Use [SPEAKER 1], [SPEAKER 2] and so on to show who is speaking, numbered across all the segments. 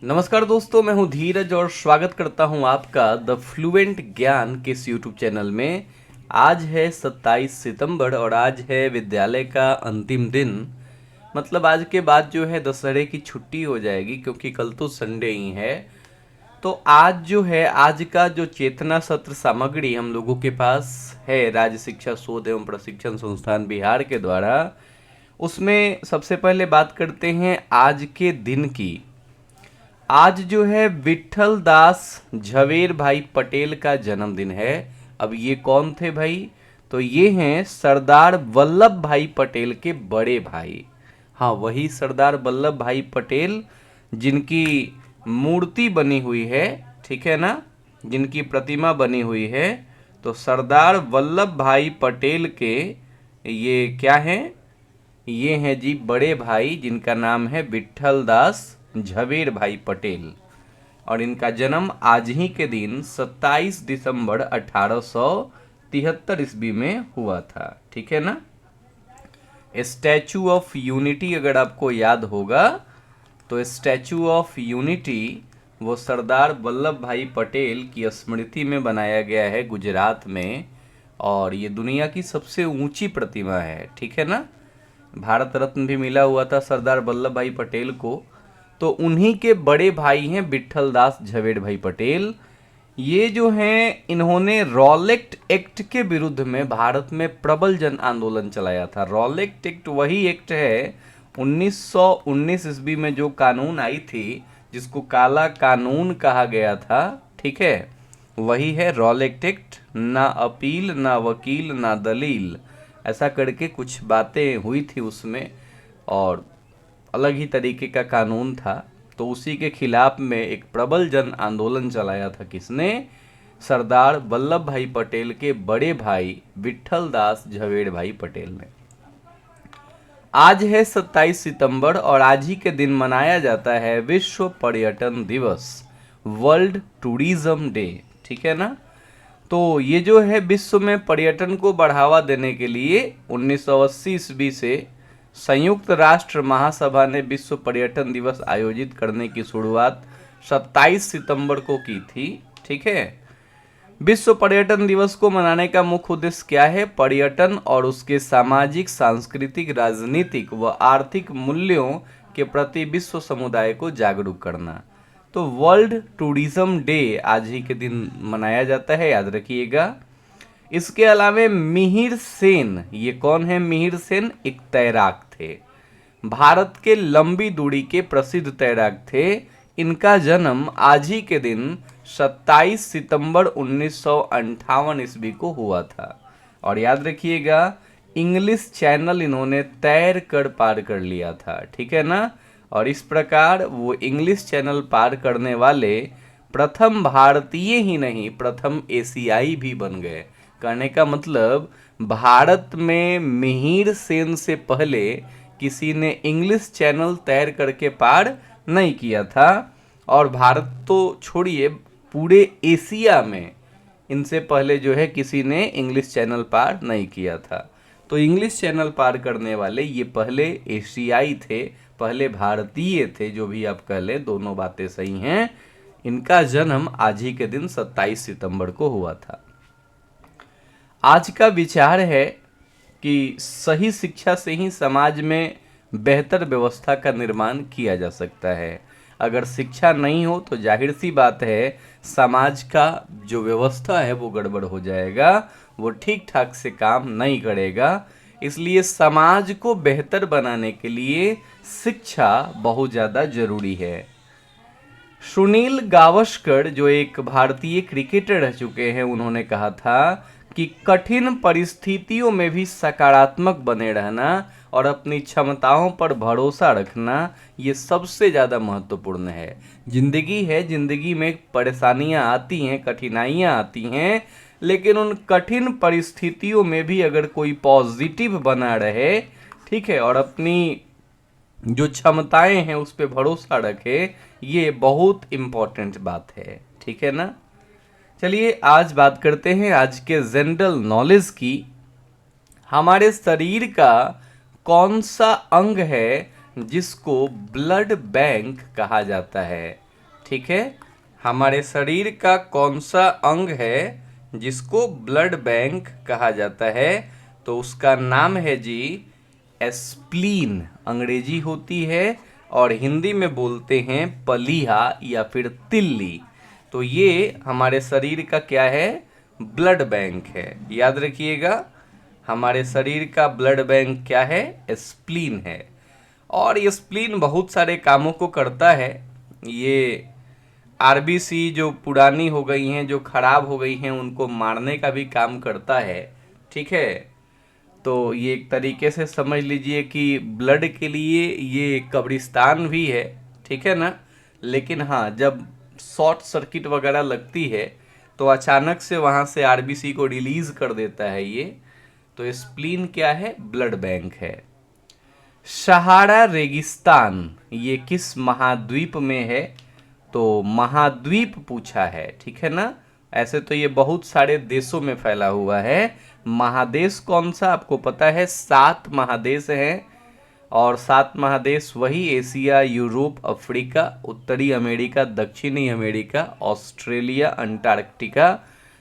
[SPEAKER 1] नमस्कार दोस्तों, मैं हूं धीरज और स्वागत करता हूं आपका द फ्लुएंट ज्ञान के इस यूट्यूब चैनल में। आज है 27 सितंबर और आज है विद्यालय का अंतिम दिन। मतलब आज के बाद जो है दशहरे की छुट्टी हो जाएगी क्योंकि कल तो संडे ही है। तो आज जो है आज का जो चेतना सत्र सामग्री हम लोगों के पास है राज्य शिक्षा शोध एवं प्रशिक्षण संस्थान बिहार के द्वारा, उसमें सबसे पहले बात करते हैं आज के दिन की। आज जो है विट्ठल दास झवेर भाई पटेल का जन्मदिन है। अब ये कौन थे भाई? तो ये हैं सरदार वल्लभ भाई पटेल के बड़े भाई। हाँ, वही सरदार वल्लभ भाई पटेल जिनकी मूर्ति बनी हुई है, ठीक है ना, जिनकी प्रतिमा बनी हुई है। तो सरदार वल्लभ भाई पटेल के ये क्या हैं? ये हैं जी बड़े भाई, जिनका नाम है विट्ठल दास झवेर भाई पटेल। और इनका जन्म आज ही के दिन 27 दिसंबर 1873 ईस्वी में हुआ था, ठीक है ना। स्टैचू ऑफ यूनिटी अगर आपको याद होगा तो स्टैचू ऑफ यूनिटी वो सरदार वल्लभ भाई पटेल की स्मृति में बनाया गया है गुजरात में। और ये दुनिया की सबसे ऊंची प्रतिमा है, ठीक है ना। भारत रत्न भी मिला हुआ था सरदार वल्लभ भाई पटेल को। तो उन्हीं के बड़े भाई हैं विट्ठल दास झवेर भाई पटेल। ये जो हैं इन्होंने रॉलेट एक्ट के विरुद्ध में भारत में प्रबल जन आंदोलन चलाया था। रॉलेट एक्ट वही एक्ट है 1919 ईस्वी में जो कानून आई थी, जिसको काला कानून कहा गया था, ठीक है, वही है रॉलेट एक्ट। ना अपील ना वकील ना दलील, ऐसा करके कुछ बातें हुई थी उसमें और अलग ही तरीके का कानून था। तो उसी के खिलाफ में एक प्रबल जन आंदोलन चलाया था किसने? सरदार वल्लभ भाई पटेल के बड़े भाई विट्ठल दास झवेर भाई पटेल ने। आज है 27 सितंबर और आज ही के दिन मनाया जाता है विश्व पर्यटन दिवस, वर्ल्ड टूरिज्म डे, ठीक है ना। तो ये जो है विश्व में पर्यटन को बढ़ावा देने के लिए 1980 ईस्वी से संयुक्त राष्ट्र महासभा ने विश्व पर्यटन दिवस आयोजित करने की शुरुआत 27 सितंबर को की थी, ठीक है। विश्व पर्यटन दिवस को मनाने का मुख्य उद्देश्य क्या है? पर्यटन और उसके सामाजिक, सांस्कृतिक, राजनीतिक व आर्थिक मूल्यों के प्रति विश्व समुदाय को जागरूक करना। तो वर्ल्ड टूरिज्म डे आज ही के दिन मनाया जाता है, याद रखिएगा। इसके अलावा मिहिर सेन, ये कौन है? मिहिर सेन एक तैराक थे, भारत के लंबी दूरी के प्रसिद्ध तैराक थे। इनका जन्म आज ही के दिन 27 सितंबर 1958 ईस्वी को हुआ था। और याद रखिएगा, इंग्लिश चैनल इन्होंने तैर कर पार कर लिया था, ठीक है ना। और इस प्रकार वो इंग्लिश चैनल पार करने वाले प्रथम भारतीय ही नहीं, प्रथम एशियाई भी बन गए। कहने का मतलब भारत में मिहिर सेन से पहले किसी ने इंग्लिश चैनल तैर करके पार नहीं किया था। और भारत तो छोड़िए, पूरे एशिया में इनसे पहले जो है किसी ने इंग्लिश चैनल पार नहीं किया था। तो इंग्लिश चैनल पार करने वाले ये पहले एशियाई थे, पहले भारतीय थे, जो भी आप कह लें, दोनों बातें सही हैं। इनका जन्म आज ही के दिन 27 सितंबर को हुआ था। आज का विचार है कि सही शिक्षा से ही समाज में बेहतर व्यवस्था का निर्माण किया जा सकता है। अगर शिक्षा नहीं हो तो जाहिर सी बात है समाज का जो व्यवस्था है वो गड़बड़ हो जाएगा, वो ठीक ठाक से काम नहीं करेगा। इसलिए समाज को बेहतर बनाने के लिए शिक्षा बहुत ज़्यादा जरूरी है। सुनील गावस्कर जो एक भारतीय क्रिकेटर रह चुके हैं, उन्होंने कहा था कि कठिन परिस्थितियों में भी सकारात्मक बने रहना और अपनी क्षमताओं पर भरोसा रखना ये सबसे ज़्यादा महत्वपूर्ण है। जिंदगी है, जिंदगी में परेशानियां आती हैं, कठिनाइयां आती हैं, लेकिन उन कठिन परिस्थितियों में भी अगर कोई पॉजिटिव बना रहे, ठीक है, और अपनी जो क्षमताएं हैं उस पर भरोसा रखे, ये बहुत इम्पोर्टेंट बात है, ठीक है ना। चलिए आज बात करते हैं आज के जनरल नॉलेज की। हमारे शरीर का कौन सा अंग है जिसको ब्लड बैंक कहा जाता है? ठीक है। हमारे शरीर का कौन सा अंग है जिसको ब्लड बैंक कहा जाता है? तो उसका नाम है जी स्प्लीन, अंग्रेजी होती है और हिंदी में बोलते हैं पलीहा या फिर तिल्ली। तो ये हमारे शरीर का क्या है? ब्लड बैंक है। याद रखिएगा, हमारे शरीर का ब्लड बैंक क्या है? स्प्लीन है। और ये स्प्लीन बहुत सारे कामों को करता है। ये आरबीसी जो पुरानी हो गई हैं, जो खराब हो गई हैं, उनको मारने का भी काम करता है। ठीक है। तो ये एक तरीके से समझ लीजिए कि ब्लड के लिए ये कब्रिस्तान भी है। ठीक है ना। लेकिन हाँ, जब शॉर्ट सर्किट वगैरह लगती है तो अचानक से वहाँ से आरबीसी को रिलीज कर देता है ये। तो स्प्लीन क्या है? ब्लड बैंक है। सहारा रेगिस्तान ये किस महाद्वीप में है? तो महाद्वीप पूछा है। ठीक है ना। ऐसे तो ये बहुत सारे देशों में फैला हुआ है। महादेश कौन सा आपको पता है? 7 महादेश हैं। और 7 महादेश वही एशिया, यूरोप, अफ्रीका, उत्तरी अमेरिका, दक्षिणी अमेरिका, ऑस्ट्रेलिया, अंटार्कटिका।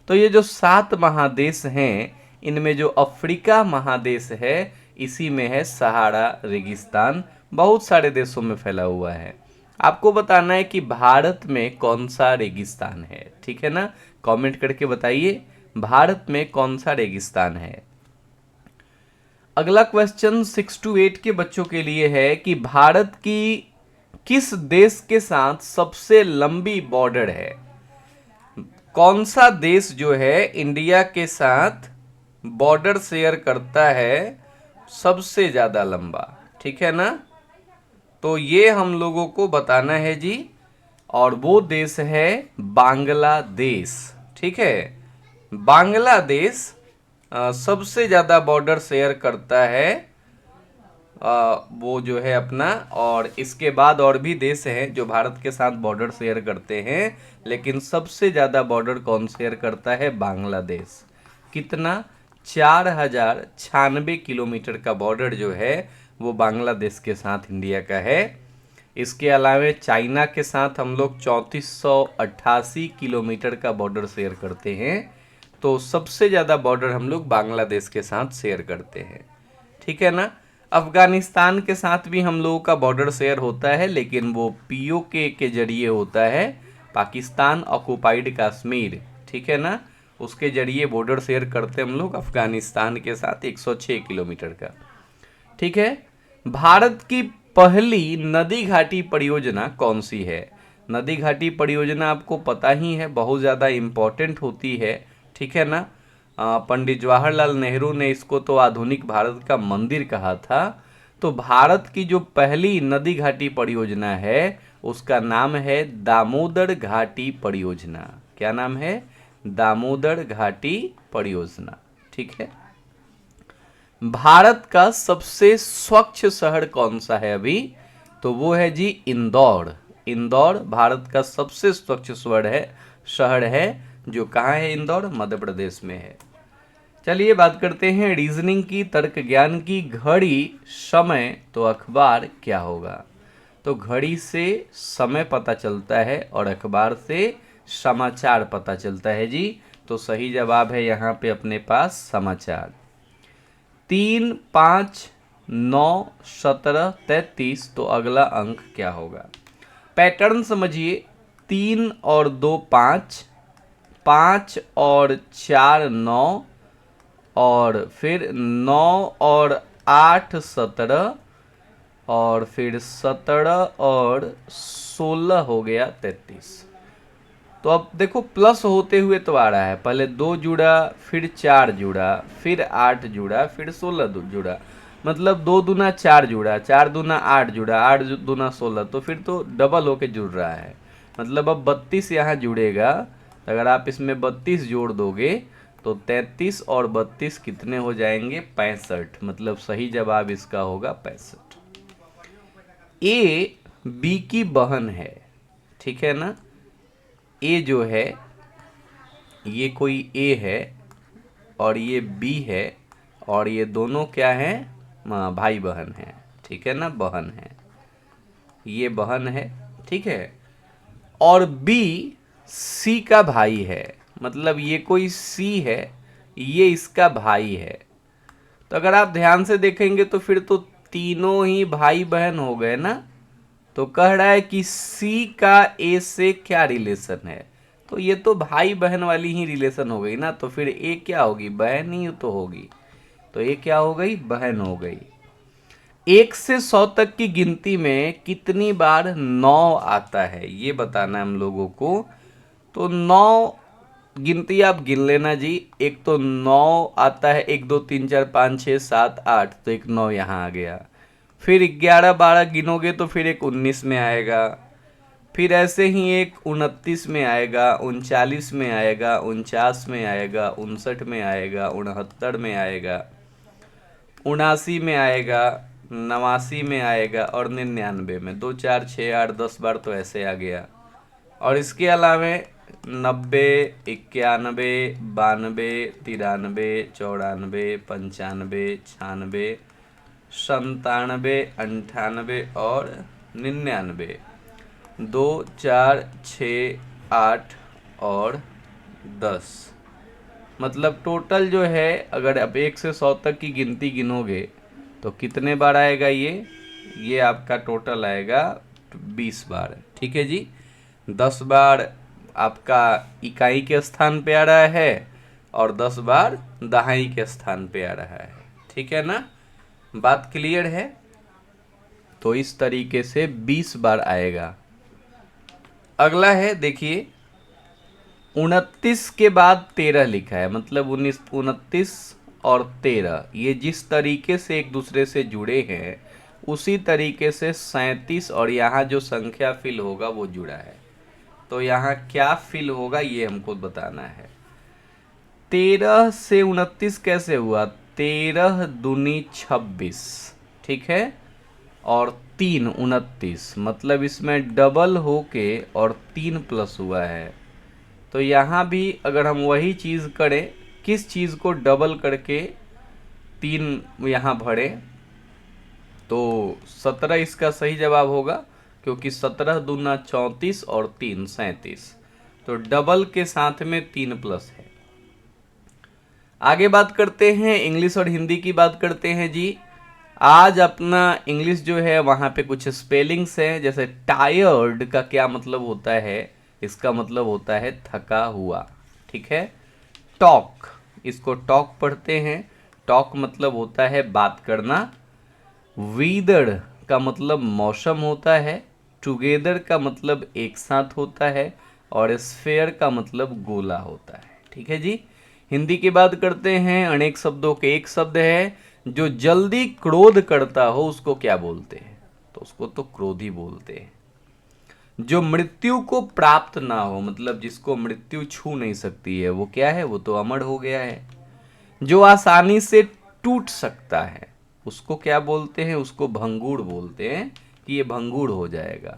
[SPEAKER 1] तो ये जो 7 महादेश हैं, इनमें जो अफ्रीका महादेश है, इसी में है सहारा रेगिस्तान। बहुत सारे देशों में फैला हुआ है। आपको बताना है कि भारत में कौन सा रेगिस्तान है। ठीक है ना। कमेंट करके बताइए भारत में कौन सा रेगिस्तान है। अगला क्वेश्चन 6 to 8 के बच्चों के लिए है कि भारत की किस देश के साथ सबसे लंबी बॉर्डर है? कौन सा देश जो है इंडिया के साथ बॉर्डर शेयर करता है सबसे ज्यादा लंबा? ठीक है ना। तो ये हम लोगों को बताना है जी। और वो देश है बांग्लादेश। ठीक है। बांग्लादेश सबसे ज़्यादा बॉर्डर शेयर करता है, वो जो है अपना। और इसके बाद और भी देश हैं जो भारत के साथ बॉर्डर शेयर करते हैं, लेकिन सबसे ज़्यादा बॉर्डर कौन शेयर करता है? बांग्लादेश। कितना? 4096 किलोमीटर का बॉर्डर जो है वो बांग्लादेश के साथ इंडिया का है। इसके अलावा चाइना के साथ हम लोग 3488 किलोमीटर का बॉर्डर शेयर करते हैं। तो सबसे ज़्यादा बॉर्डर हम लोग बांग्लादेश के साथ शेयर करते हैं। ठीक है ना। अफगानिस्तान के साथ भी हम लोगों का बॉर्डर शेयर होता है, लेकिन वो पीओके के जरिए होता है, पाकिस्तान ऑक्युपाइड कश्मीर। ठीक है ना। उसके जरिए बॉर्डर शेयर करते हम लोग अफगानिस्तान के साथ 106 किलोमीटर का। ठीक है। भारत की पहली नदी घाटी परियोजना कौन सी है? नदी घाटी परियोजना आपको पता ही है, बहुत ज़्यादा इम्पोर्टेंट होती है। ठीक है ना। पंडित जवाहरलाल नेहरू ने इसको तो आधुनिक भारत का मंदिर कहा था। तो भारत की जो पहली नदी घाटी परियोजना है उसका नाम है दामोदर घाटी परियोजना। क्या नाम है? दामोदर घाटी परियोजना। ठीक है। भारत का सबसे स्वच्छ शहर कौन सा है अभी? तो वो है जी इंदौर। इंदौर भारत का सबसे स्वच्छ शहर है। जो कहाँ है? इंदौर, मध्य प्रदेश में है। चलिए बात करते हैं रीजनिंग की, तर्क ज्ञान की। घड़ी, समय तो अखबार क्या होगा? तो घड़ी से समय पता चलता है और अखबार से समाचार पता चलता है जी। तो सही जवाब है यहाँ पे अपने पास समाचार। 3, 5, 9, 17, 33। तो अगला अंक क्या होगा? पैटर्न समझिए। 3 और 2 5, 5 और 4 9, और फिर 9 और 8 17, और फिर 17 और 16 हो गया 33। तो अब देखो प्लस होते हुए तो आ रहा है। पहले 2 जुड़ा, फिर 4 जुड़ा, फिर 8 जुड़ा, फिर 16 जुड़ा। मतलब 2 दूना 4 जुड़ा, 4 दूना 8 जुड़ा, 8 दूना 16। तो फिर तो डबल होके जुड़ रहा है। मतलब अब 32 यहाँ जुड़ेगा। अगर आप इसमें 32 जोड़ दोगे तो 33 और 32 कितने हो जाएंगे? 65। मतलब सही जवाब इसका होगा 65। ए बी की बहन है। ठीक है ना। ए जो है, ये कोई ए है और ये बी है, और ये दोनों क्या हैं? भाई बहन हैं। ठीक है ना। बहन है, ये बहन है। ठीक है। और बी सी का भाई है, मतलब ये कोई सी है, ये इसका भाई है। तो अगर आप ध्यान से देखेंगे तो फिर तो तीनों ही भाई बहन हो गए ना। तो कह रहा है कि सी का ए से क्या रिलेशन है, तो ये तो भाई बहन वाली ही रिलेशन हो गई ना। तो फिर ए क्या होगी, बहन ही तो होगी। तो ए क्या हो गई, बहन हो गई। 1 से 100 तक की गिनती में कितनी बार 9 आता है ये बताना है हम लोगों को। तो 9 गिनती आप गिन लेना जी। एक तो 9 आता है, 1 2 3 4 5 6 7 8, तो एक 9 यहाँ आ गया। फिर 11 12 गिनोगे तो फिर एक 19 में आएगा। फिर ऐसे ही एक 29 में आएगा, 39 में आएगा, 49 में आएगा, 59 में आएगा, 69 में आएगा, 79 में आएगा, 89 में आएगा और 99 में। 2 4 6 8 10 बार तो ऐसे आ गया। और इसके अलावे 90 91 92 93 94 95 96 97 98 और 99। 2 4 6 8 और 10, मतलब टोटल जो है अगर आप 1 से 100 तक की गिनती गिनोगे तो कितने बार आएगा ये आपका टोटल आएगा 20 बार। ठीक है जी। 10 बार आपका इकाई के स्थान पे आ रहा है और 10 बार दहाई के स्थान पे आ रहा है। ठीक है ना, बात क्लियर है। तो इस तरीके से 20 बार आएगा। अगला है देखिए, 29 के बाद 13 लिखा है, मतलब 29 और 13 ये जिस तरीके से एक दूसरे से जुड़े हैं उसी तरीके से 37 और यहाँ जो संख्या फिल होगा वो जुड़ा है। तो यहाँ क्या फिल होगा ये हमको बताना है। 13 से 29 कैसे हुआ, 13 दूनी 26, ठीक है, और 3 29, मतलब इसमें डबल होके और 3 प्लस हुआ है। तो यहाँ भी अगर हम वही चीज़ करें, किस चीज़ को डबल करके 3 यहाँ भरे, तो 17 इसका सही जवाब होगा, क्योंकि 17 दूना 34 और 3 37, तो डबल के साथ में 3 प्लस है। आगे बात करते हैं, इंग्लिश और हिंदी की बात करते हैं जी। आज अपना इंग्लिश जो है वहाँ पे कुछ स्पेलिंग्स हैं, जैसे टायर्ड का क्या मतलब होता है, इसका मतलब होता है थका हुआ। ठीक है। टॉक, इसको टॉक पढ़ते हैं, टॉक मतलब होता है बात करना। वीदर का मतलब मौसम होता है। टुगेदर का मतलब एक साथ होता है। और स्फेयर का मतलब गोला होता है। ठीक है जी। हिंदी की बात करते हैं, अनेक शब्दों के एक शब्द है, जो जल्दी क्रोध करता हो उसको क्या बोलते हैं, तो उसको तो क्रोधी बोलते हैं। जो मृत्यु को प्राप्त ना हो, मतलब जिसको मृत्यु छू नहीं सकती है, वो क्या है, वो तो अमर हो गया है। जो आसानी से टूट सकता है उसको क्या बोलते हैं, उसको भंगुर बोलते हैं कि ये भंगुर हो जाएगा।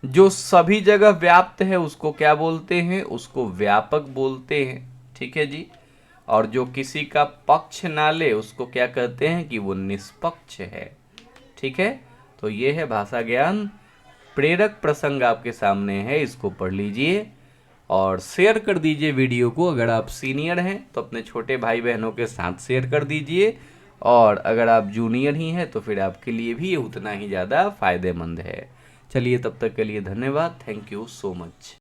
[SPEAKER 1] जो सभी जगह व्याप्त है उसको क्या बोलते हैं, उसको व्यापक बोलते हैं। ठीक है जी। और जो किसी का पक्ष ना ले उसको क्या कहते हैं कि वो निष्पक्ष है। ठीक है। तो ये है भाषा ज्ञान। प्रेरक प्रसंग आपके सामने है, इसको पढ़ लीजिए और शेयर कर दीजिए वीडियो को। अगर आप सीनियर हैं तो अपने छोटे भाई बहनों के साथ शेयर कर दीजिए, और अगर आप जूनियर ही हैं तो फिर आपके लिए भी ये उतना ही ज़्यादा फायदेमंद है। चलिए, तब तक के लिए धन्यवाद। Thank you so much.